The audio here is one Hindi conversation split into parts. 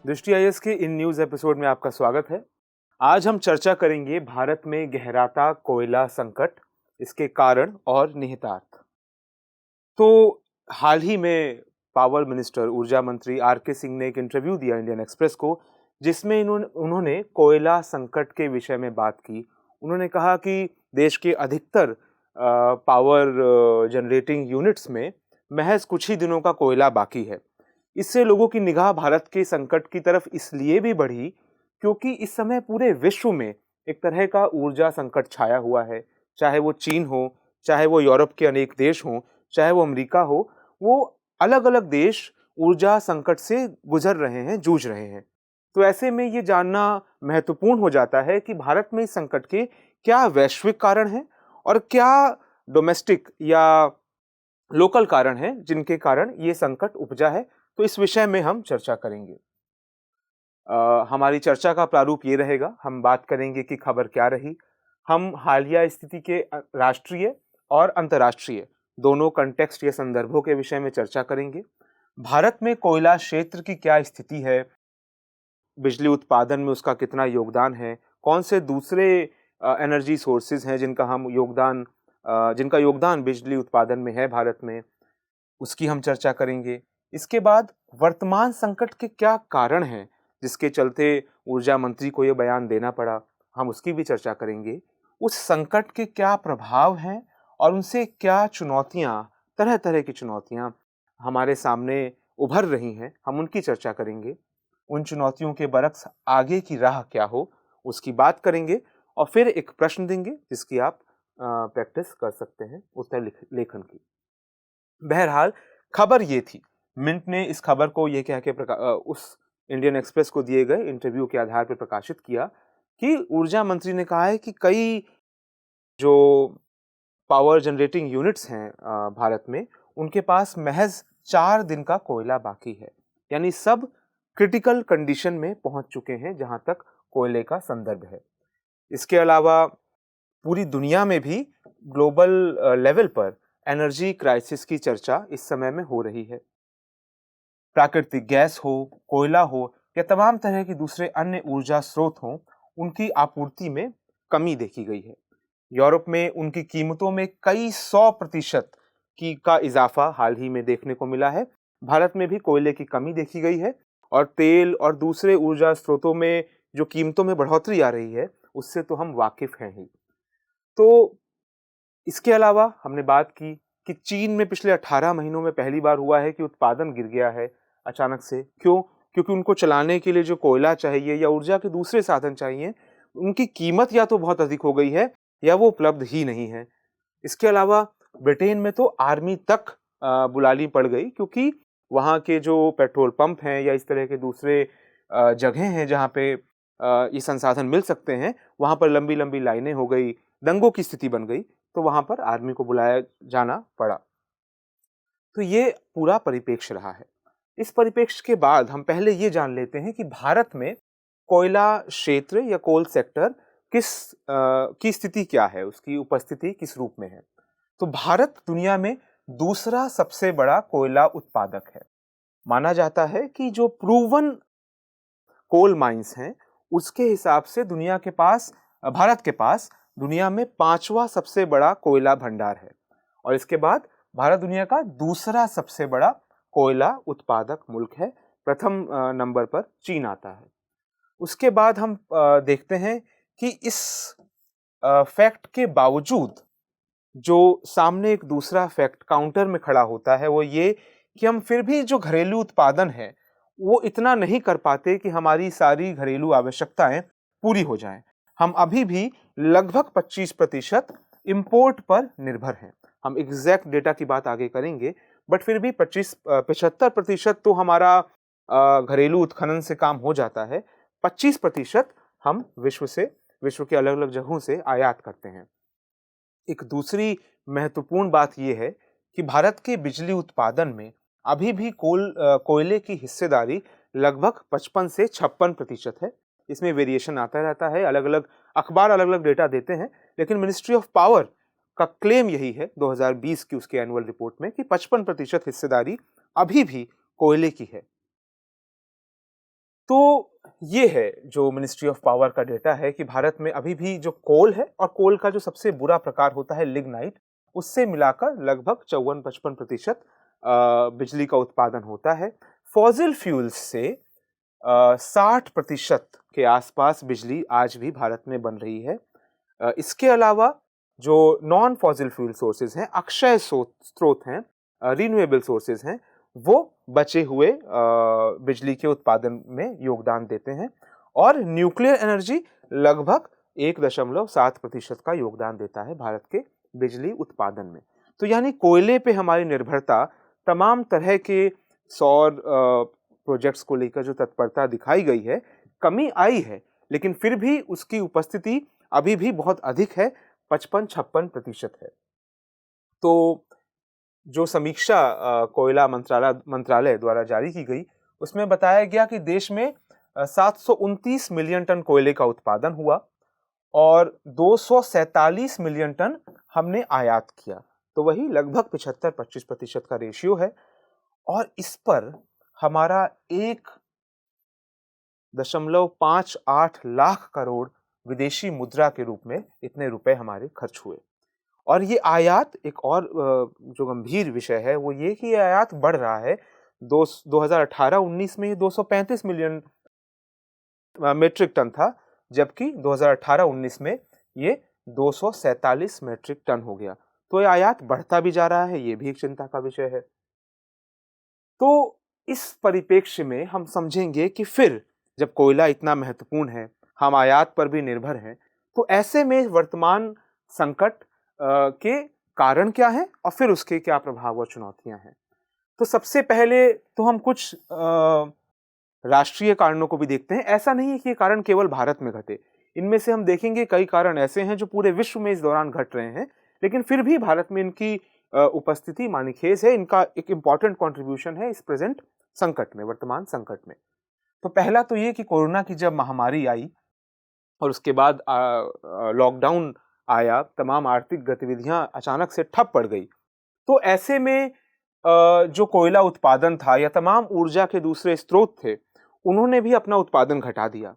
दृष्टि आईएएस के इन न्यूज एपिसोड में आपका स्वागत है। आज हम चर्चा करेंगे भारत में गहराता कोयला संकट, इसके कारण और निहितार्थ। तो हाल ही में पावर मिनिस्टर, ऊर्जा मंत्री आर.के. सिंह ने एक इंटरव्यू दिया इंडियन एक्सप्रेस को, जिसमें उन्होंने कोयला संकट के विषय में बात की। उन्होंने कहा कि देश के अधिकतर पावर जनरेटिंग यूनिट्स में महज कुछ ही दिनों का कोयला बाकी है। इससे लोगों की निगाह भारत के संकट की तरफ इसलिए भी बढ़ी क्योंकि इस समय पूरे विश्व में एक तरह का ऊर्जा संकट छाया हुआ है। चाहे वो चीन हो, चाहे वो यूरोप के अनेक देश हों, चाहे वो अमेरिका हो, वो अलग-अलग देश ऊर्जा संकट से गुजर रहे हैं, जूझ रहे हैं। तो ऐसे में ये जानना महत्वपूर्ण हो जाता है कि भारत में इस संकट के क्या वैश्विक कारण हैं और क्या डोमेस्टिक या लोकल कारण हैं जिनके कारण ये संकट उपजा है। तो इस विषय में हम चर्चा करेंगे। हमारी चर्चा का प्रारूप ये रहेगा, हम बात करेंगे कि खबर क्या रही। हम हालिया स्थिति के राष्ट्रीय और अंतर्राष्ट्रीय दोनों कंटेक्स्ट या संदर्भों के विषय में चर्चा करेंगे। भारत में कोयला क्षेत्र की क्या स्थिति है, बिजली उत्पादन में उसका कितना योगदान है, कौन से दूसरे एनर्जी सोर्सेज हैं जिनका योगदान बिजली उत्पादन में है भारत में, उसकी हम चर्चा करेंगे। इसके बाद वर्तमान संकट के क्या कारण हैं जिसके चलते ऊर्जा मंत्री को ये बयान देना पड़ा, हम उसकी भी चर्चा करेंगे। उस संकट के क्या प्रभाव हैं और उनसे क्या चुनौतियां, तरह तरह की चुनौतियां हमारे सामने उभर रही हैं, हम उनकी चर्चा करेंगे। उन चुनौतियों के बरक्स आगे की राह क्या हो, उसकी बात करेंगे और फिर एक प्रश्न देंगे जिसकी आप प्रैक्टिस कर सकते हैं उत्तर लेखन की। बहरहाल खबर ये थी, मिंट ने इस खबर को ये कह के उस इंडियन एक्सप्रेस को दिए गए इंटरव्यू के आधार पर प्रकाशित किया कि ऊर्जा मंत्री ने कहा है कि कई जो पावर जनरेटिंग यूनिट्स हैं भारत में, उनके पास महज 4 दिन का कोयला बाकी है। यानी सब क्रिटिकल कंडीशन में पहुंच चुके हैं जहां तक कोयले का संदर्भ है। इसके अलावा पूरी दुनिया में भी ग्लोबल लेवल पर एनर्जी क्राइसिस की चर्चा इस समय में हो रही है। प्राकृतिक गैस हो, कोयला हो या तमाम तरह के दूसरे अन्य ऊर्जा स्रोत हों, उनकी आपूर्ति में कमी देखी गई है। यूरोप में उनकी कीमतों में कई 100% का इजाफा हाल ही में देखने को मिला है। भारत में भी कोयले की कमी देखी गई है और तेल और दूसरे ऊर्जा स्रोतों में जो कीमतों में बढ़ोतरी आ रही है, उससे तो हम वाकिफ हैं ही। तो इसके अलावा हमने बात की कि चीन में पिछले 18 महीनों में पहली बार हुआ है कि उत्पादन गिर गया है अचानक से। क्यों? क्योंकि उनको चलाने के लिए जो कोयला चाहिए या ऊर्जा के दूसरे साधन चाहिए, उनकी कीमत या तो बहुत अधिक हो गई है या वो उपलब्ध ही नहीं है। इसके अलावा ब्रिटेन में तो आर्मी तक बुलानी पड़ गई क्योंकि वहाँ के जो पेट्रोल पंप हैं या इस तरह के दूसरे जगह हैं जहाँ पे ये संसाधन मिल सकते हैं, वहाँ पर लंबी लंबी लाइनें हो गई, दंगों की स्थिति बन गई, तो वहाँ पर आर्मी को बुलाया जाना पड़ा। तो ये पूरा परिप्रेक्ष्य रहा है। इस परिप्रेक्ष्य के बाद हम पहले ये जान लेते हैं कि भारत में कोयला क्षेत्र या कोल सेक्टर की स्थिति क्या है, उसकी उपस्थिति किस रूप में है। तो भारत दुनिया में दूसरा सबसे बड़ा कोयला उत्पादक है। माना जाता है कि जो प्रूवन कोल माइंस हैं, उसके हिसाब से भारत के पास दुनिया में 5वां सबसे बड़ा कोयला भंडार है और इसके बाद भारत दुनिया का दूसरा सबसे बड़ा कोयला उत्पादक मुल्क है। प्रथम नंबर पर चीन आता है। उसके बाद हम देखते हैं कि इस फैक्ट के बावजूद जो सामने एक दूसरा फैक्ट काउंटर में खड़ा होता है, वो ये कि हम फिर भी जो घरेलू उत्पादन है वो इतना नहीं कर पाते कि हमारी सारी घरेलू आवश्यकताएं पूरी हो जाएं। हम अभी भी लगभग 25% इंपोर्ट पर निर्भर हैं। हम एग्जैक्ट डेटा की बात आगे करेंगे, बट फिर भी 75% तो हमारा घरेलू उत्खनन से काम हो जाता है। 25% हम विश्व के अलग अलग जगहों से आयात करते हैं। एक दूसरी महत्वपूर्ण बात यह है कि भारत के बिजली उत्पादन में अभी भी कोयले की हिस्सेदारी लगभग 55 से 56% है। इसमें वेरिएशन आता रहता है, अलग अलग अखबार अलग अलग डेटा देते हैं, लेकिन मिनिस्ट्री ऑफ पावर का क्लेम यही है 2020 की उसके एनुअल रिपोर्ट में कि 55% हिस्सेदारी अभी भी कोयले की है। तो ये है जो मिनिस्ट्री ऑफ पावर का डेटा है कि भारत में अभी भी जो कोल है, और कोल का जो सबसे बुरा प्रकार होता है लिग्नाइट, उससे मिलाकर लगभग 54-55% बिजली का उत्पादन होता है। फॉसिल फ्यूल्स से 60% के आसपास बिजली आज भी भारत में बन रही है। इसके अलावा जो नॉन फॉसिल फ्यूल सोर्सेज हैं, अक्षय स्रोत हैं, रिन्यूएबल सोर्सेज हैं, वो बचे हुए बिजली के उत्पादन में योगदान देते हैं। और न्यूक्लियर एनर्जी लगभग 1.7% का योगदान देता है भारत के बिजली उत्पादन में। तो यानी कोयले पे हमारी निर्भरता, तमाम तरह के सौर प्रोजेक्ट्स को लेकर जो तत्परता दिखाई गई है, कमी आई है, लेकिन फिर भी उसकी उपस्थिति अभी भी बहुत अधिक है, 55-56% है। तो जो समीक्षा कोयला मंत्रालय द्वारा जारी की गई, उसमें बताया गया कि देश में 729 मिलियन टन कोयले का उत्पादन हुआ और 247 मिलियन टन हमने आयात किया। तो वही लगभग 75-25% का रेशियो है। और इस पर हमारा 1.58 लाख करोड़ विदेशी मुद्रा के रूप में इतने रुपए हमारे खर्च हुए। और ये आयात, एक और जो गंभीर विषय है वो ये कि ये आयात बढ़ रहा है। 2018-19 में ये 235 मिलियन मीट्रिक टन था, जबकि 2018-19 में ये 247 मीट्रिक टन हो गया। तो ये आयात बढ़ता भी जा रहा है, ये भी एक चिंता का विषय है। तो इस परिप्रेक्ष्य में हम समझेंगे कि फिर जब कोयला इतना महत्वपूर्ण है, हम आयात पर भी निर्भर हैं, तो ऐसे में वर्तमान संकट के कारण क्या हैं और फिर उसके क्या प्रभाव और चुनौतियां हैं। तो सबसे पहले तो हम कुछ राष्ट्रीय कारणों को भी देखते हैं। ऐसा नहीं है कि ये कारण केवल भारत में घटे, इनमें से हम देखेंगे कई कारण ऐसे हैं जो पूरे विश्व में इस दौरान घट रहे हैं, लेकिन फिर भी भारत में इनकी उपस्थिति मानीखेज है। इनका एक इम्पॉर्टेंट कॉन्ट्रीब्यूशन है इस प्रेजेंट संकट में, वर्तमान संकट में। तो पहला तो ये कि कोरोना की जब महामारी आई और उसके बाद लॉकडाउन आया, तमाम आर्थिक गतिविधियां अचानक से ठप पड़ गई। तो ऐसे में जो कोयला उत्पादन था या तमाम ऊर्जा के दूसरे स्रोत थे, उन्होंने भी अपना उत्पादन घटा दिया।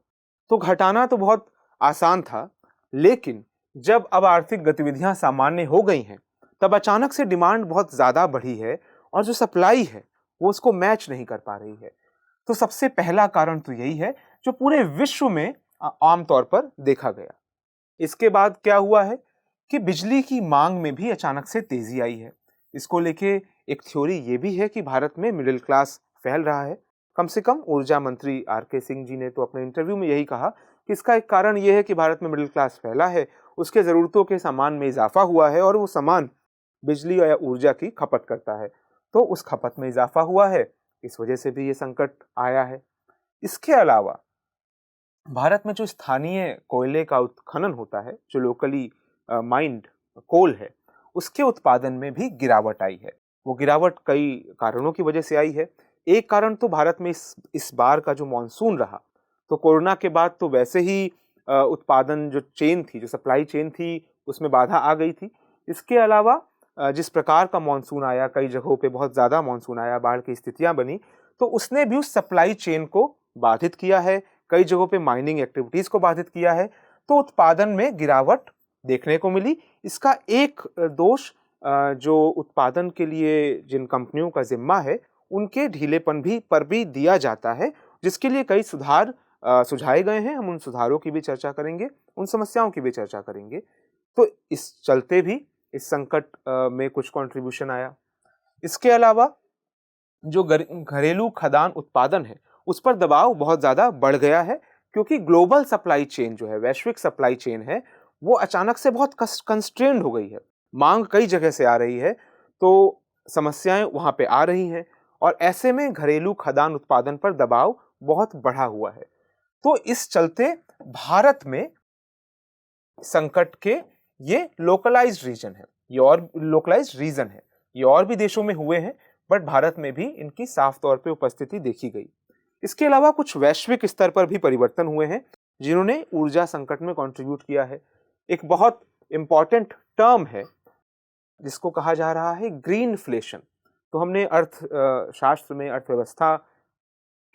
तो घटाना तो बहुत आसान था, लेकिन जब अब आर्थिक गतिविधियां सामान्य हो गई हैं, तब अचानक से डिमांड बहुत ज्यादा बढ़ी है और जो सप्लाई है वो उसको मैच नहीं कर पा रही है। तो सबसे पहला कारण तो यही है जो पूरे विश्व में आमतौर पर देखा गया। इसके बाद क्या हुआ है कि बिजली की मांग में भी अचानक से तेजी आई है। इसको लेके एक थ्योरी ये भी है कि भारत में मिडिल क्लास फैल रहा है। कम से कम ऊर्जा मंत्री आर.के. सिंह जी ने तो अपने इंटरव्यू में यही कहा कि इसका एक कारण यह है कि भारत में मिडिल क्लास फैला है, उसके जरूरतों के सामान में इजाफा हुआ है और वो सामान बिजली या ऊर्जा की खपत करता है, तो उस खपत में इजाफा हुआ है, इस वजह से भी ये संकट आया है। इसके अलावा भारत में जो स्थानीय कोयले का उत्खनन होता है, जो लोकली माइंड कोल है, उसके उत्पादन में भी गिरावट आई है। वो गिरावट कई कारणों की वजह से आई है। एक कारण तो भारत में इस बार का जो मॉनसून रहा, तो कोरोना के बाद तो वैसे ही उत्पादन जो चेन थी, जो सप्लाई चेन थी, उसमें बाधा आ गई थी। इसके अलावा जिस प्रकार का मॉनसून आया, कई जगहों पे बहुत ज़्यादा मॉनसून आया, बाढ़ की स्थितियां बनी, तो उसने भी उस सप्लाई चेन को बाधित किया है, कई जगहों पे माइनिंग एक्टिविटीज़ को बाधित किया है, तो उत्पादन में गिरावट देखने को मिली। इसका एक दोष जो उत्पादन के लिए जिन कंपनियों का जिम्मा है, उनके ढीलेपन पर भी दिया जाता है, जिसके लिए कई सुधार सुझाए गए हैं। हम उन सुधारों की भी चर्चा करेंगे, उन समस्याओं की भी चर्चा करेंगे। तो इस चलते भी इस संकट में कुछ कंट्रीब्यूशन आया। इसके अलावा जो घरेलू खदान उत्पादन है, उस पर दबाव बहुत ज़्यादा बढ़ गया है, क्योंकि ग्लोबल सप्लाई चेन जो है, वैश्विक सप्लाई चेन है, वो अचानक से बहुत कंस्ट्रेंड हो गई है। मांग कई जगह से आ रही है, तो समस्याएं वहां पे आ रही हैं, और ऐसे में घरेलू खदान उत्पादन पर दबाव बहुत बढ़ा हुआ है। तो इस चलते भारत में संकट के ये लोकलाइज्ड रीजन है, ये और लोकलाइज्ड रीजन है, ये और भी देशों में हुए हैं, बट भारत में भी इनकी साफ तौर पे उपस्थिति देखी गई। इसके अलावा कुछ वैश्विक स्तर पर भी परिवर्तन हुए हैं, जिन्होंने ऊर्जा संकट में कंट्रीब्यूट किया है। एक बहुत इंपॉर्टेंट टर्म है जिसको कहा जा रहा है ग्रीनफ्लेशन। तो हमने अर्थशास्त्र में, अर्थव्यवस्था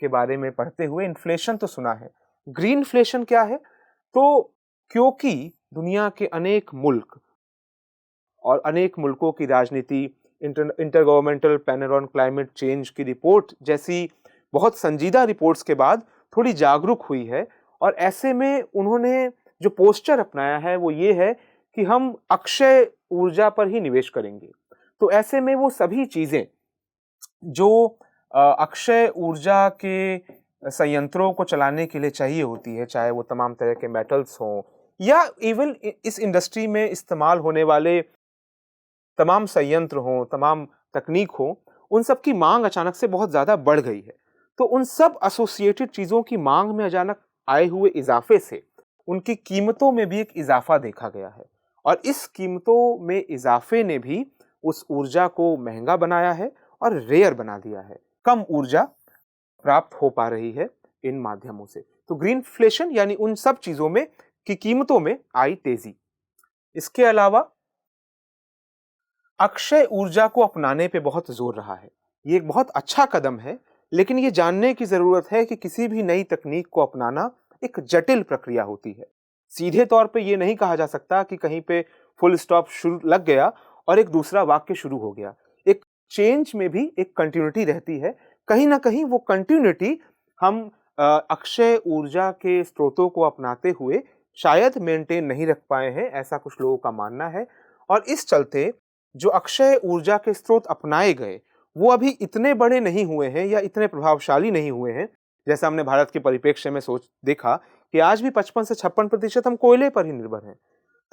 के बारे में पढ़ते हुए इन्फ्लेशन तो सुना है। ग्रीनफ्लेशन क्या है? तो क्योंकि दुनिया के अनेक मुल्क और अनेक मुल्कों की राजनीति inter governmental panel on climate change की रिपोर्ट जैसी बहुत संजीदा रिपोर्ट्स के बाद थोड़ी जागरूक हुई है, और ऐसे में उन्होंने जो पोस्चर अपनाया है वो ये है कि हम अक्षय ऊर्जा पर ही निवेश करेंगे। तो ऐसे में वो सभी चीजें जो अक्षय ऊर्जा के संयंत्रों को चलाने के लिए चाहिए होती है, चाहे वो तमाम तरह के मेटल्स हों या इवन इस इंडस्ट्री में इस्तेमाल होने वाले तमाम संयंत्र हों, तमाम तकनीक हो, उन सब की मांग अचानक से बहुत ज्यादा बढ़ गई है। तो उन सब एसोसिएटेड चीजों की मांग में अचानक आए हुए इजाफे से उनकी कीमतों में भी एक इजाफा देखा गया है, और इस कीमतों में इजाफे ने भी उस ऊर्जा को महंगा बनाया है और रेयर बना दिया है। कम ऊर्जा प्राप्त हो पा रही है इन माध्यमों से। तो ग्रीनफ्लेशन यानी उन सब चीजों में की कीमतों में आई तेजी। इसके अलावा अक्षय ऊर्जा को अपनाने पे बहुत जोर रहा है। ये एक बहुत अच्छा कदम है, लेकिन ये जानने की जरूरत है कि किसी भी नई तकनीक को अपनाना एक जटिल प्रक्रिया होती है। सीधे तौर पे ये नहीं कहा जा सकता कि कहीं पे फुल स्टॉप शुरू लग गया और एक दूसरा वाक्य शुरू हो गया। एक चेंज में भी एक कंटिन्यूटी रहती है। कहीं ना कहीं वो कंटिन्यूटी हम अक्षय ऊर्जा के स्रोतों को अपनाते हुए शायद मेंटेन नहीं रख पाए हैं, ऐसा कुछ लोगों का मानना है। और इस चलते जो अक्षय ऊर्जा के स्रोत अपनाए गए वो अभी इतने बड़े नहीं हुए हैं या इतने प्रभावशाली नहीं हुए हैं, जैसा हमने भारत के परिप्रेक्ष्य में सोच देखा कि आज भी 55 से 56% हम कोयले पर ही निर्भर हैं।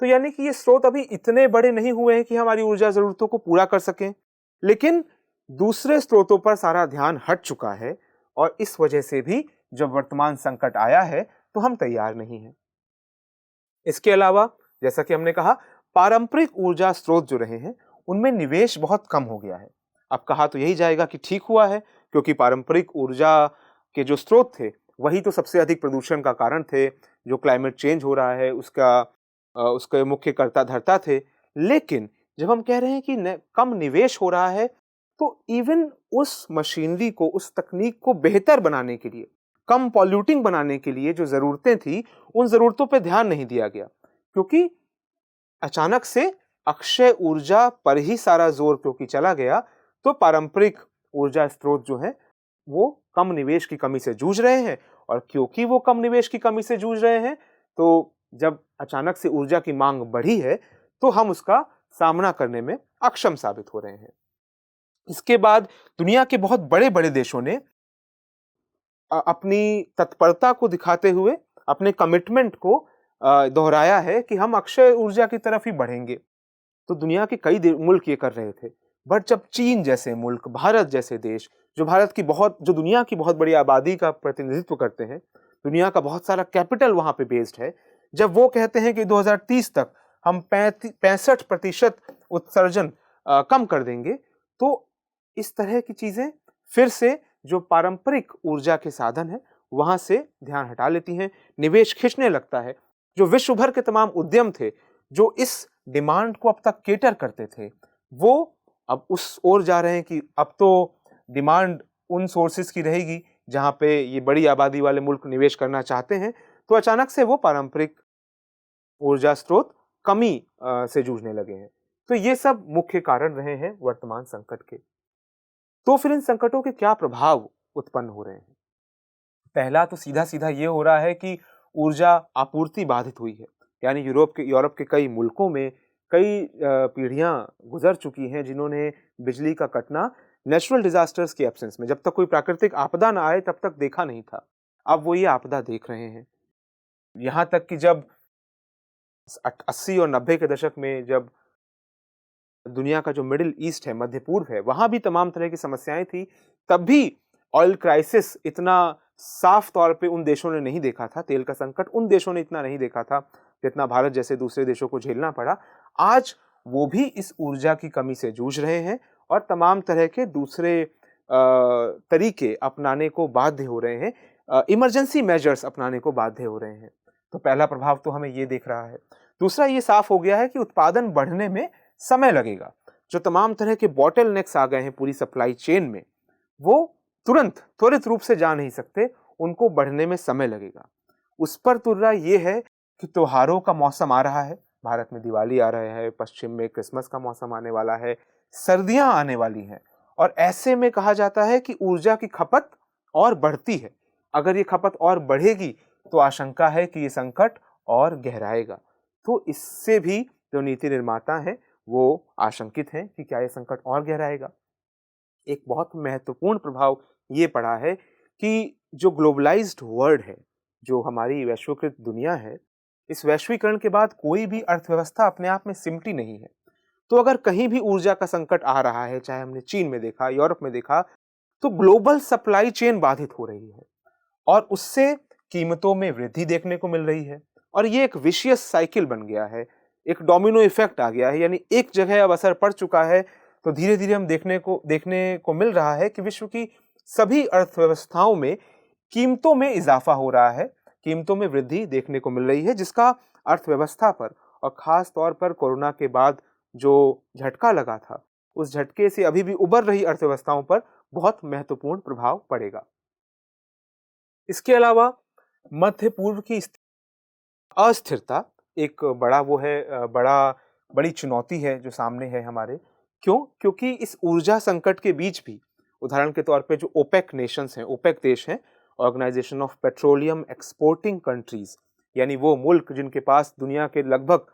तो यानी कि ये स्रोत अभी इतने बड़े नहीं हुए हैं कि हमारी ऊर्जा जरूरतों को पूरा कर सकें, लेकिन दूसरे स्रोतों पर सारा ध्यान हट चुका है, और इस वजह से भी जब वर्तमान संकट आया है तो हम तैयार नहीं हैं। इसके अलावा जैसा कि हमने कहा, पारंपरिक ऊर्जा स्रोत जो रहे हैं उनमें निवेश बहुत कम हो गया है। अब कहा तो यही जाएगा कि ठीक हुआ है, क्योंकि पारंपरिक ऊर्जा के जो स्रोत थे वही तो सबसे अधिक प्रदूषण का कारण थे। जो क्लाइमेट चेंज हो रहा है उसके मुख्य कर्ता धर्ता थे। लेकिन जब हम कह रहे हैं कि कम निवेश हो रहा है, तो इवन उस मशीनरी को, उस तकनीक को बेहतर बनाने के लिए, कम पॉल्यूटिंग बनाने के लिए जो जरूरतें थी उन जरूरतों पर ध्यान नहीं दिया गया, क्योंकि अचानक से अक्षय ऊर्जा पर ही सारा जोर क्योंकि चला गया, तो पारंपरिक ऊर्जा स्रोत जो है वो कम निवेश की कमी से जूझ रहे हैं। और क्योंकि वो कम निवेश की कमी से जूझ रहे हैं, तो जब अचानक से ऊर्जा की मांग बढ़ी है तो हम उसका सामना करने में अक्षम साबित हो रहे हैं। इसके बाद दुनिया के बहुत बड़े बड़े देशों ने अपनी तत्परता को दिखाते हुए अपने कमिटमेंट को दोहराया है कि हम अक्षय ऊर्जा की तरफ ही बढ़ेंगे। तो दुनिया के कई मुल्क ये कर रहे थे, बट जब चीन जैसे मुल्क, भारत जैसे देश, जो दुनिया की बहुत बड़ी आबादी का प्रतिनिधित्व करते हैं, दुनिया का बहुत सारा कैपिटल वहां पे बेस्ड है, जब वो कहते हैं कि 2030 तक हम 65% उत्सर्जन कम कर देंगे, तो इस तरह की चीजें फिर से जो पारंपरिक ऊर्जा के साधन है वहां से ध्यान हटा लेती हैं, निवेश खींचने लगता है। जो विश्व भर के तमाम उद्यम थे जो इस डिमांड को अब तक केटर करते थे, वो अब उस ओर जा रहे हैं कि अब तो डिमांड उन सोर्सेज की रहेगी जहां पे ये बड़ी आबादी वाले मुल्क निवेश करना चाहते हैं। तो अचानक से वो पारंपरिक ऊर्जा स्रोत कमी से जूझने लगे हैं। तो ये सब मुख्य कारण रहे हैं वर्तमान संकट के। तो फिर इन संकटों के क्या प्रभाव उत्पन्न हो रहे हैं? पहला तो सीधा सीधा ये हो रहा है कि ऊर्जा आपूर्ति बाधित हुई है। यानी यूरोप के कई मुल्कों में कई पीढ़ियां गुजर चुकी हैं जिन्होंने बिजली का कटना नेचुरल डिजास्टर्स की एब्सेंस में, जब तक कोई प्राकृतिक आपदा ना आए तब तक देखा नहीं था। अब वो ये आपदा देख रहे हैं। यहां तक कि जब 80 और 90 के दशक में जब दुनिया का जो मिडिल ईस्ट है, मध्य पूर्व है, वहां भी तमाम तरह की समस्याएं थी, तब भी ऑयल क्राइसिस इतना साफ तौर पे उन देशों ने नहीं देखा था। तेल का संकट उन देशों ने इतना नहीं देखा था जितना भारत जैसे दूसरे देशों को झेलना पड़ा। आज वो भी इस ऊर्जा की कमी से जूझ रहे हैं और तमाम तरह के दूसरे तरीके अपनाने को बाध्य हो रहे हैं, इमरजेंसी मेजर्स अपनाने को बाध्य हो रहे हैं। तो पहला प्रभाव तो हमें ये देख रहा है। दूसरा ये साफ हो गया है कि उत्पादन बढ़ने में समय लगेगा। जो तमाम तरह के बॉटल नेक्स आ गए हैं पूरी सप्लाई चेन में, वो तुरंत त्वरित रूप से जा नहीं सकते, उनको बढ़ने में समय लगेगा। उस पर तुर्रा ये है कि त्योहारों का मौसम आ रहा है, भारत में दिवाली आ रहा है, पश्चिम में क्रिसमस का मौसम आने वाला है, सर्दियां आने वाली हैं, और ऐसे में कहा जाता है कि ऊर्जा की खपत और बढ़ती है। अगर ये खपत और बढ़ेगी तो आशंका है कि ये संकट और गहराएगा। तो इससे भी जो नीति निर्माता हैं वो आशंकित हैं कि क्या ये संकट और गहराएगा। एक बहुत महत्वपूर्ण प्रभाव ये पड़ा है कि जो ग्लोबलाइज्ड वर्ल्ड है, जो हमारी वैश्वीकृत दुनिया है, इस वैश्वीकरण के बाद कोई भी अर्थव्यवस्था अपने आप में सिमटी नहीं है। तो अगर कहीं भी ऊर्जा का संकट आ रहा है, चाहे हमने चीन में देखा, यूरोप में देखा, तो ग्लोबल सप्लाई चेन बाधित हो रही है और उससे कीमतों में वृद्धि देखने को मिल रही है और ये एक विशियस साइकिल बन गया है, एक डोमिनो इफेक्ट आ गया है। यानी एक जगह अब असर पड़ चुका है तो धीरे धीरे हम देखने को मिल रहा है कि विश्व की सभी अर्थव्यवस्थाओं में कीमतों में इजाफा हो रहा है, कीमतों में वृद्धि देखने को मिल रही है, जिसका अर्थव्यवस्था पर और खास तौर पर कोरोना के बाद जो झटका लगा था, उस झटके से अभी भी उबर रही अर्थव्यवस्थाओं पर बहुत महत्वपूर्ण प्रभाव पड़ेगा। इसके अलावा मध्य पूर्व की अस्थिरता एक बड़ी चुनौती है जो सामने है हमारे। क्यों? क्योंकि इस ऊर्जा संकट के बीच भी उदाहरण के तौर पे जो ओपेक नेशंस हैं, ओपेक देश हैं, organisation of petroleum exporting countries, यानी वो मुल्क जिनके पास दुनिया के लगभग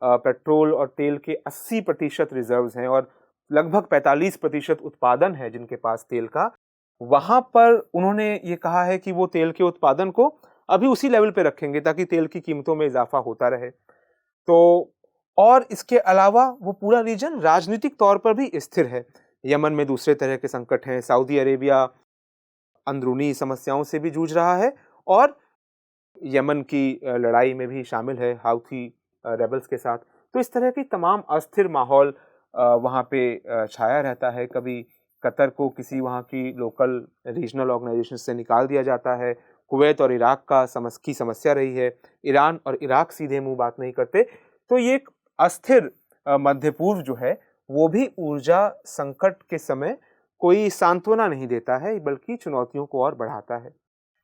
पेट्रोल और तेल के 80% रिजर्व्स हैं और लगभग 45% उत्पादन है जिनके पास तेल का, वहां पर उन्होंने ये कहा है कि वो तेल के उत्पादन को अभी उसी लेवल पे रखेंगे ताकि तेल की कीमतों में इजाफा होता रहे। तो और इसके अलावा वो पूरा रीजन राजनीतिक तौर पर भी स्थिर है। यमन में दूसरे तरह के संकट हैं, सऊदी अरेबिया अंदरूनी समस्याओं से भी जूझ रहा है और यमन की लड़ाई में भी शामिल है हाउथी रेबल्स के साथ। तो इस तरह की तमाम अस्थिर माहौल वहाँ पे छाया रहता है। कभी कतर को किसी वहाँ की लोकल रीजनल ऑर्गेनाइजेशन से निकाल दिया जाता है, कुवैत और इराक का समस्या रही है, ईरान और इराक सीधे मुंह बात नहीं करते। तो ये एक अस्थिर मध्य पूर्व जो है वो भी ऊर्जा संकट के समय कोई सांत्वना नहीं देता है, बल्कि चुनौतियों को और बढ़ाता है।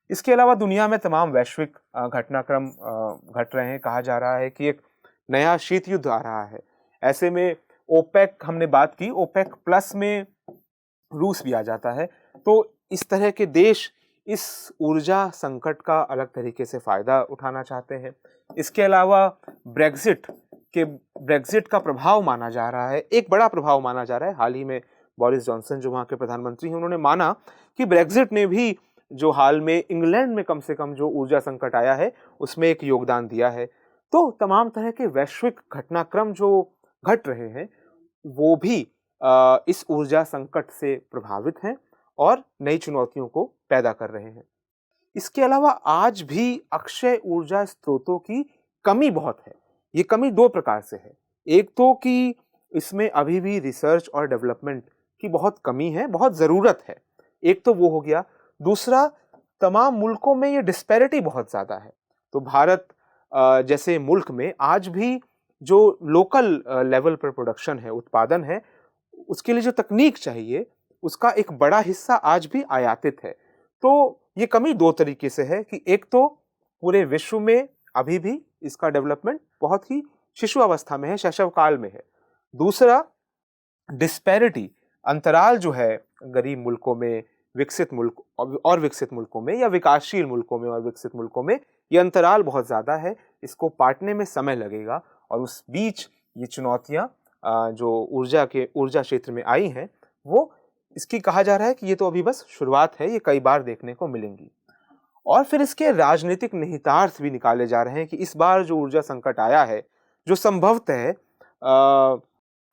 इसके अलावा दुनिया में तमाम वैश्विक घटनाक्रम घट रहे हैं। कहा जा रहा है कि एक नया शीत युद्ध आ रहा है। ऐसे में ओपेक, हमने बात की, ओपेक प्लस में रूस भी आ जाता है। तो इस तरह के देश इस ऊर्जा संकट का अलग तरीके से फायदा उठाना चाहते हैं। इसके अलावा ब्रेक्जिट का प्रभाव माना जा रहा है, एक बड़ा प्रभाव माना जा रहा है। हाल ही में बोरिस जॉनसन जो वहाँ के प्रधानमंत्री हैं, उन्होंने माना कि ब्रेक्जिट ने भी जो हाल में इंग्लैंड में कम से कम जो ऊर्जा संकट आया है उसमें एक योगदान दिया है। तो तमाम तरह के वैश्विक घटनाक्रम जो घट रहे हैं वो भी इस ऊर्जा संकट से प्रभावित हैं और नई चुनौतियों को पैदा कर रहे हैं। इसके अलावा आज भी अक्षय ऊर्जा स्रोतों की कमी बहुत है। ये कमी दो प्रकार से है। एक तो कि इसमें अभी भी रिसर्च और डेवलपमेंट की बहुत कमी है, बहुत ज़रूरत है, एक तो वो हो गया। दूसरा, तमाम मुल्कों में ये डिस्पैरिटी बहुत ज़्यादा है। तो भारत जैसे मुल्क में आज भी जो लोकल लेवल पर प्रोडक्शन है, उत्पादन है, उसके लिए जो तकनीक चाहिए उसका एक बड़ा हिस्सा आज भी आयातित है। तो ये कमी दो तरीके से है कि एक तो पूरे विश्व में अभी भी इसका डेवलपमेंट बहुत ही शिशु अवस्था में है, शैशव काल में है। दूसरा, डिस्पैरिटी, अंतराल जो है गरीब मुल्कों में, विकसित मुल्क और विकसित मुल्कों में, या विकासशील मुल्कों में और विकसित मुल्कों में, ये अंतराल बहुत ज़्यादा है। इसको पाटने में समय लगेगा और उस बीच ये चुनौतियाँ जो ऊर्जा क्षेत्र में आई हैं, वो इसकी कहा जा रहा है कि ये तो अभी बस शुरुआत है, ये कई बार देखने को मिलेंगी। और फिर इसके राजनीतिक निहितार्थ भी निकाले जा रहे हैं कि इस बार जो ऊर्जा संकट आया है, जो संभवतः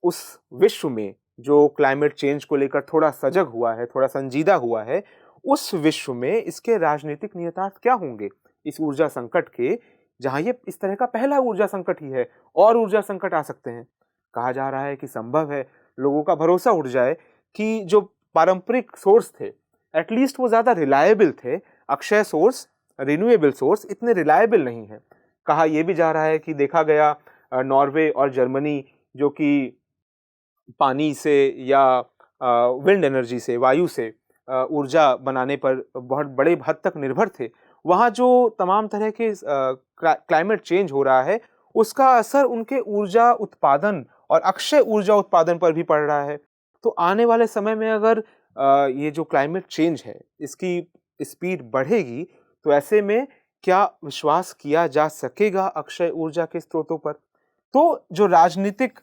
उस विश्व में जो क्लाइमेट चेंज को लेकर थोड़ा सजग हुआ है, थोड़ा संजीदा हुआ है, उस विश्व में इसके राजनीतिक निहितार्थ क्या होंगे इस ऊर्जा संकट के, जहां ये इस तरह का पहला ऊर्जा संकट ही है, और ऊर्जा संकट आ सकते हैं। कहा जा रहा है कि संभव है लोगों का भरोसा उठ जाए कि जो पारंपरिक सोर्स थे, एटलीस्ट वो ज्यादा रिलायबल थे। अक्षय सोर्स, रिन्यूएबल सोर्स इतने रिलायबल नहीं है। कहा यह भी जा रहा है कि देखा गया नॉर्वे और जर्मनी, जो कि पानी से या विंड एनर्जी से, वायु से ऊर्जा बनाने पर बहुत बड़े हद तक निर्भर थे, वहाँ जो तमाम तरह के क्लाइमेट चेंज हो रहा है, उसका असर उनके ऊर्जा उत्पादन और अक्षय ऊर्जा उत्पादन पर भी पड़ रहा है। तो आने वाले समय में अगर ये जो क्लाइमेट चेंज है, इसकी स्पीड बढ़ेगी, तो ऐसे में क्या विश्वास किया जा सकेगा अक्षय ऊर्जा के स्रोतों पर? तो जो राजनीतिक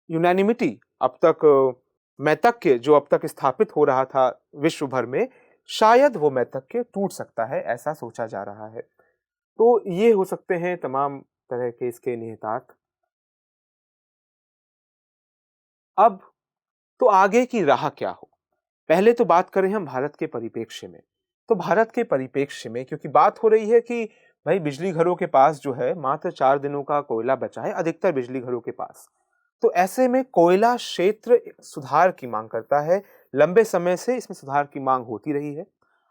यूनानिमिटी अब तक मैतक्य जो अब तक स्थापित हो रहा था विश्व भर में, शायद वो मैतक्य टूट सकता है, ऐसा सोचा जा रहा है। तो ये हो सकते हैं तमाम तरह के इसके निहितार्थ। अब तो आगे की राह क्या हो? पहले तो बात करें हम भारत के परिप्रेक्ष्य में। तो भारत के परिप्रेक्ष्य में क्योंकि बात हो रही है कि भाई बिजली घरों के पास जो है मात्र 4 दिनों का कोयला बचा है, अधिकतर बिजली घरों के पास। तो ऐसे में कोयला क्षेत्र सुधार की मांग करता है। लंबे समय से इसमें सुधार की मांग होती रही है।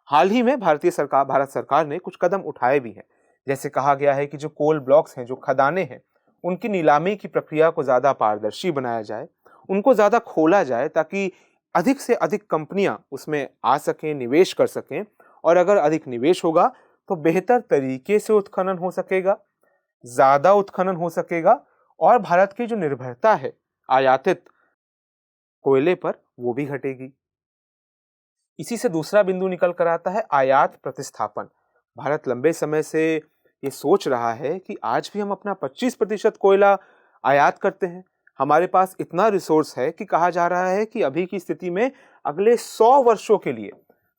हाल ही में भारत सरकार ने कुछ कदम उठाए भी हैं। जैसे कहा गया है कि जो कोल ब्लॉक्स हैं, जो खदानें हैं, उनकी नीलामी की प्रक्रिया को ज़्यादा पारदर्शी बनाया जाए, उनको ज़्यादा खोला जाए ताकि अधिक से अधिक कंपनियां उसमें आ सकें, निवेश कर सकें, और अगर अधिक निवेश होगा तो बेहतर तरीके से उत्खनन हो सकेगा, ज़्यादा उत्खनन हो सकेगा, और भारत की जो निर्भरता है आयातित कोयले पर, वो भी घटेगी। इसी से दूसरा बिंदु निकल कर आता है आयात प्रतिस्थापन। भारत लंबे समय से ये सोच रहा है कि आज भी हम अपना 25% कोयला आयात करते हैं। हमारे पास इतना रिसोर्स है कि कहा जा रहा है कि अभी की स्थिति में अगले 100 वर्षों के लिए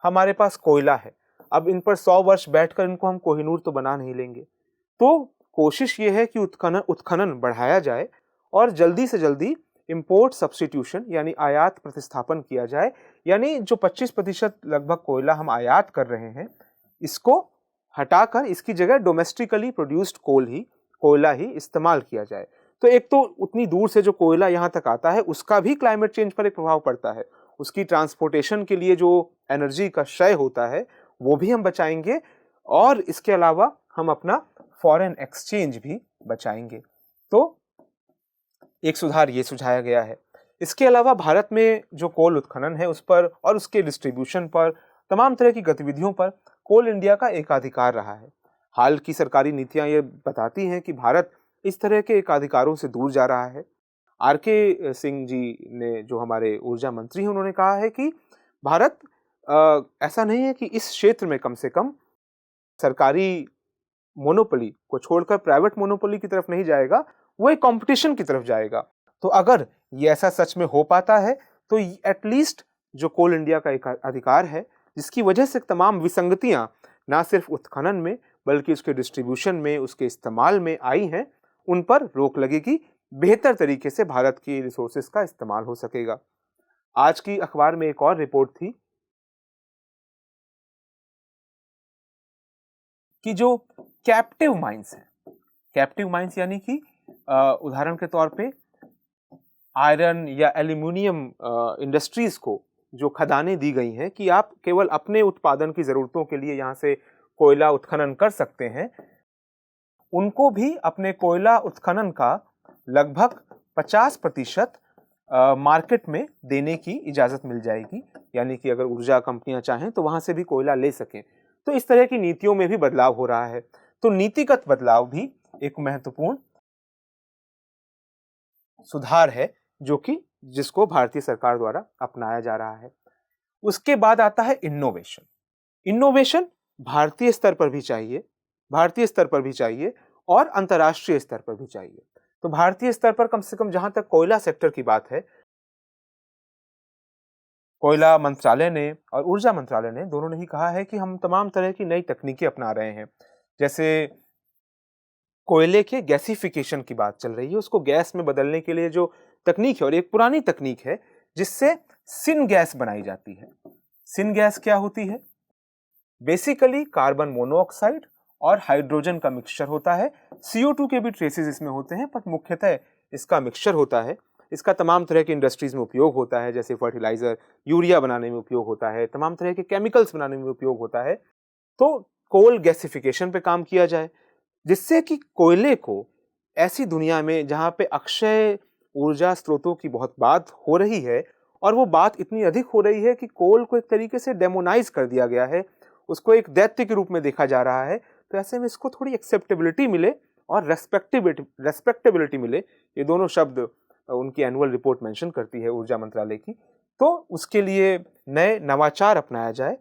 हमारे पास कोयला है। अब इन पर 100 वर्ष बैठकर इनको हम कोहिनूर तो बना नहीं लेंगे। तो कोशिश ये है कि उत्खनन बढ़ाया जाए और जल्दी से जल्दी इंपोर्ट सब्स्टिट्यूशन यानी आयात प्रतिस्थापन किया जाए। यानी जो 25% लगभग कोयला हम आयात कर रहे हैं, इसको हटाकर इसकी जगह डोमेस्टिकली प्रोड्यूस्ड कोयला ही इस्तेमाल किया जाए। तो एक तो उतनी दूर से जो कोयला यहाँ तक आता है, उसका भी क्लाइमेट चेंज पर एक प्रभाव पड़ता है। उसकी ट्रांसपोर्टेशन के लिए जो एनर्जी का क्षय होता है, वो भी हम बचाएंगे, और इसके अलावा हम अपना फॉरेन एक्सचेंज भी बचाएंगे। तो एक सुधार ये सुझाया गया है। इसके अलावा भारत में जो कोल उत्खनन है उस पर और उसके डिस्ट्रीब्यूशन पर, तमाम तरह की गतिविधियों पर कोल इंडिया का एकाधिकार रहा है। हाल की सरकारी नीतियां ये बताती हैं कि भारत इस तरह के एकाधिकारों से दूर जा रहा है। आर.के. सिंह जी ने, जो हमारे ऊर्जा मंत्री हैं, उन्होंने कहा है कि भारत ऐसा नहीं है कि इस क्षेत्र में कम से कम सरकारी मोनोपोली को छोड़कर प्राइवेट मोनोपोली की तरफ नहीं जाएगा, वो एक कंपटीशन की तरफ जाएगा। तो अगर ये ऐसा सच में हो पाता है तो एटलीस्ट जो कोल इंडिया का एक अधिकार है, जिसकी वजह से तमाम विसंगतियां ना सिर्फ उत्खनन में बल्कि उसके डिस्ट्रीब्यूशन में, उसके इस्तेमाल में आई हैं, उन पर रोक लगेगी। बेहतर तरीके से भारत की रिसोर्सेज का इस्तेमाल हो सकेगा। आज की अखबार में एक और रिपोर्ट थी कि जो कैप्टिव माइंस हैं, कैप्टिव माइंस यानी कि उदाहरण के तौर पे आयरन या एल्यूमिनियम इंडस्ट्रीज को जो खदानें दी गई हैं कि आप केवल अपने उत्पादन की जरूरतों के लिए यहाँ से कोयला उत्खनन कर सकते हैं, उनको भी अपने कोयला उत्खनन का लगभग 50% मार्केट में देने की इजाजत मिल जाएगी। यानी कि अगर ऊर्जा कंपनियां चाहें तो वहां से भी कोयला ले सकें। तो इस तरह की नीतियों में भी बदलाव हो रहा है। तो नीतिगत बदलाव भी एक महत्वपूर्ण सुधार है जो कि जिसको भारतीय सरकार द्वारा अपनाया जा रहा है। उसके बाद आता है इनोवेशन। इनोवेशन भारतीय स्तर पर भी चाहिए, भारतीय स्तर पर भी चाहिए और अंतर्राष्ट्रीय स्तर पर भी चाहिए। तो भारतीय स्तर पर कम से कम जहां तक कोयला सेक्टर की बात है, कोयला मंत्रालय ने और ऊर्जा मंत्रालय ने दोनों ने ही कहा है कि हम तमाम तरह की नई तकनीकें अपना रहे हैं। जैसे कोयले के गैसिफिकेशन की बात चल रही है, उसको गैस में बदलने के लिए जो तकनीक है, और एक पुरानी तकनीक है जिससे सिन गैस बनाई जाती है। सिन गैस क्या होती है? बेसिकली कार्बन मोनोऑक्साइड और हाइड्रोजन का मिक्सचर होता है। CO2 के भी ट्रेसेस इसमें होते हैं, पर मुख्यतः इसका मिक्सचर होता है। इसका तमाम तरह की इंडस्ट्रीज में उपयोग होता है, जैसे फर्टिलाइजर, यूरिया बनाने में उपयोग होता है, तमाम तरह के केमिकल्स बनाने में उपयोग होता है। तो कोल गैसिफिकेशन पे काम किया जाए, जिससे कि कोयले को ऐसी दुनिया में जहां पे अक्षय ऊर्जा स्रोतों की बहुत बात हो रही है, और वो बात इतनी अधिक हो रही है कि कोल को एक तरीके से डेमोनाइज कर दिया गया है, उसको एक दैत्य के रूप में देखा जा रहा है। तो ऐसे में इसको थोड़ी एक्सेप्टेबिलिटी मिले और रेस्पेक्टेबिलिटी मिले, ये दोनों शब्द उनकी एनुअल रिपोर्ट मेंशन करती है ऊर्जा मंत्रालय की, तो उसके लिए नए नवाचार अपनाया जाए,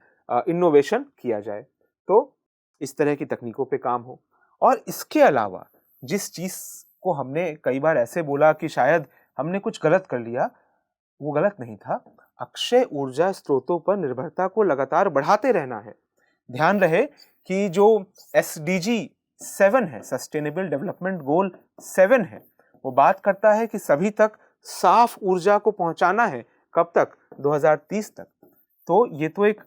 इनोवेशन किया जाए, तो इस तरह की तकनीकों पे काम हो। और इसके अलावा जिस चीज को हमने कई बार ऐसे बोला कि शायद हमने कुछ गलत कर लिया, वो गलत नहीं था। अक्षय ऊर्जा स्रोतों पर निर्भरता को लगातार बढ़ाते रहना है। ध्यान रहे कि जो SDG 7 है, सस्टेनेबल डेवलपमेंट गोल 7 है, वो बात करता है कि सभी तक साफ ऊर्जा को पहुंचाना है। कब तक? 2030 तक। तो ये तो एक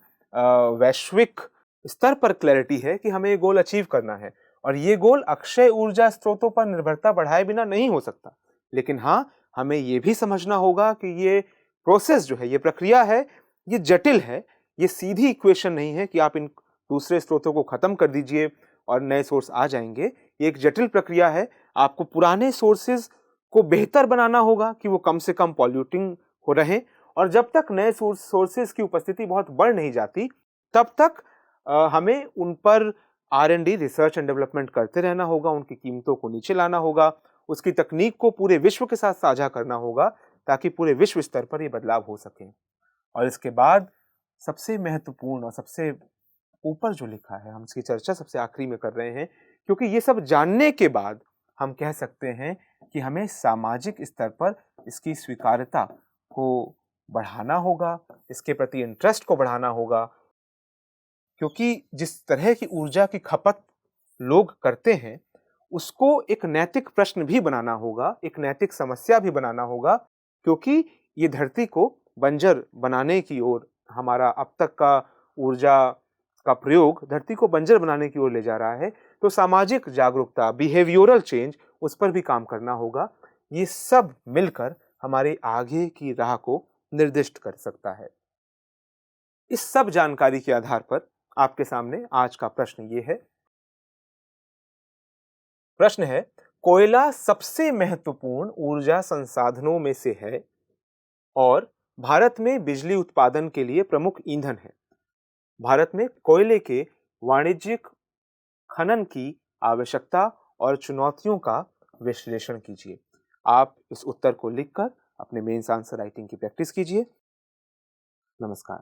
वैश्विक स्तर पर क्लैरिटी है कि हमें ये गोल अचीव करना है, और ये गोल अक्षय ऊर्जा स्रोतों पर निर्भरता बढ़ाए बिना नहीं हो सकता। लेकिन हाँ, हमें ये भी समझना होगा कि ये प्रोसेस जो है, ये प्रक्रिया है, ये जटिल है। ये सीधी इक्वेशन नहीं है कि आप इन दूसरे स्रोतों को खत्म कर दीजिए और नए सोर्स आ जाएंगे। ये एक जटिल प्रक्रिया है। आपको पुराने सोर्सेज को बेहतर बनाना होगा कि वो कम से कम पॉल्यूटिंग हो रहे, और जब तक नए सोर्सेज की उपस्थिति बहुत बढ़ नहीं जाती, तब तक हमें उन पर R&D, रिसर्च एंड डेवलपमेंट करते रहना होगा, उनकी कीमतों को नीचे लाना होगा, उसकी तकनीक को पूरे विश्व के साथ साझा करना होगा, ताकि पूरे विश्व स्तर पर ये बदलाव हो सके। और इसके बाद सबसे महत्वपूर्ण और सबसे ऊपर जो लिखा है, हम इसकी चर्चा सबसे आखिरी में कर रहे हैं, क्योंकि ये सब जानने के बाद हम कह सकते हैं कि हमें सामाजिक स्तर पर इसकी स्वीकार्यता को बढ़ाना होगा, इसके प्रति इंटरेस्ट को बढ़ाना होगा, क्योंकि जिस तरह की ऊर्जा की खपत लोग करते हैं, उसको एक नैतिक प्रश्न भी बनाना होगा, एक नैतिक समस्या भी बनाना होगा, क्योंकि ये धरती को बंजर बनाने की ओर, हमारा अब तक का ऊर्जा का प्रयोग धरती को बंजर बनाने की ओर ले जा रहा है। तो सामाजिक जागरूकता, बिहेवियरल चेंज, उस पर भी काम करना होगा। ये सब मिलकर हमारे आगे की राह को निर्दिष्ट कर सकता है। इस सब जानकारी के आधार पर आपके सामने आज का प्रश्न ये है। प्रश्न है, कोयला सबसे महत्वपूर्ण ऊर्जा संसाधनों में से है और भारत में बिजली उत्पादन के लिए प्रमुख ईंधन है। भारत में कोयले के वाणिज्यिक खनन की आवश्यकता और चुनौतियों का विश्लेषण कीजिए। आप इस उत्तर को लिखकर अपने मेंस आंसर राइटिंग की प्रैक्टिस कीजिए। नमस्कार।